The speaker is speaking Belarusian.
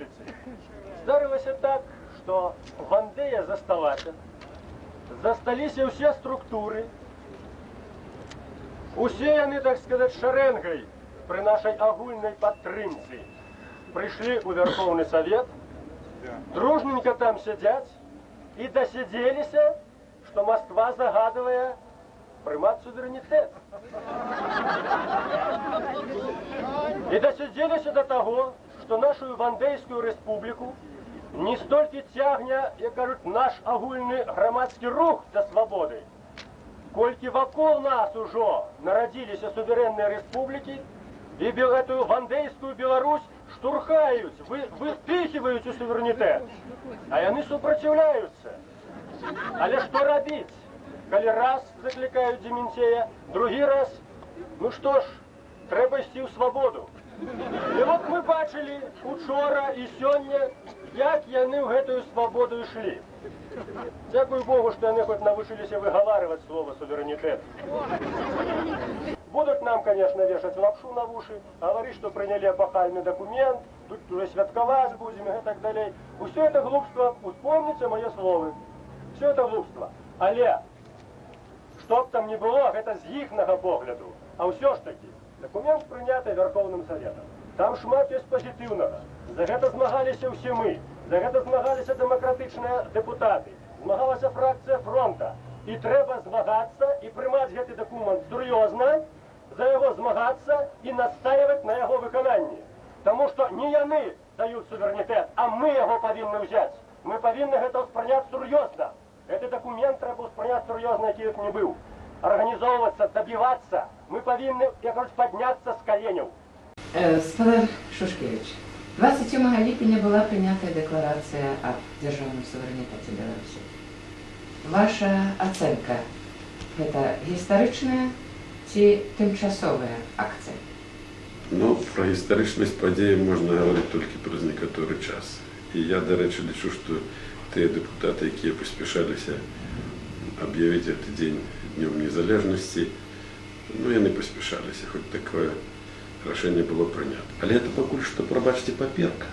рэспубліцы. Здарылася так, што Вандея засталася, засталіся ўсе структуры, усе яны, так сказаць, шарэнгай пры нашай агульнай падтрымцы прыйшлі ў Вярхоўны Савет, дружненька там сядзяць і дасядзеліся, што Москва загадывае прымаць суверэнітэт. І дасядзеліся да таго, што нашу Вандейскую рэспубліку не столькі цягне, як кажуць, наш агульны грамадскі рух да свабоды, колькі вакол нас ужо нарадзіліся суверэнныя рэспублікі і гэтую Вандейскую Беларусь штурхаюць, выпіхиваюць у суверэнітэт, а яны супраціўляюцца. Але што рабіць, калі раз заклікаюць Дементея, другі раз, ну што ж, трэба ісці ў свабоду. І вот мы бачылі учора і сёння, як яны ў гэтую свабоду ішлі. Дзякуй Богу, што яны хоць навучыліся выгаварываць слова суверэнітэт. Будут нам, конечно, вешать лапшу на уши, говорить, что приняли эпохальный документ, тут уже святковать будем и так далее. Все это глупство, успомните мои слова. Все это глупство. Але, чтоб там не было, это з їхнього погляду. А ўсё ж таки, документ прыняты Верховным Советом. Там шмат ёсць пазітыўнага. За гэта змагаліся ўсе мы. За гэта змагаліся дэмакратычныя дэпутаты. Змагалася фракцыя фронта. І трэба змагацца і прымаць гэты документ сур'ёзна, за яго змагацца і настаивать на яго выкананні. Таму што не яны даюць суверэнітэт, а мы яго павінны ўзяць. Мы павінны гэта ўспрыняць сур'ёзна. Гэты документ трэба ўспрыняць сур'ёзна, які б не быў. Арганізоўвацца, дабівацца. Мы павінны, як кажуць, падняцца з каленяў. Спадар Шушкевич, 27 ліпеня была прынятая дэкларацыя аб дзяржаўным суверэнітэце Беларусі. Ваша ацэнка – гэта гістарычная ці тымчасовая акцыя? Ну, про гістарычнасць падзеі можна гаварыць толькі праз некаторы час. І я, дарэчы, лічу, што тыя дэпутаты, якія паспяшаліся аб'явіць гэты дзень днём незалежнасці, ну, яны паспяшаліся, хоць такое рашэнне было прынята. Але это пакуль што, прабачце, паперка.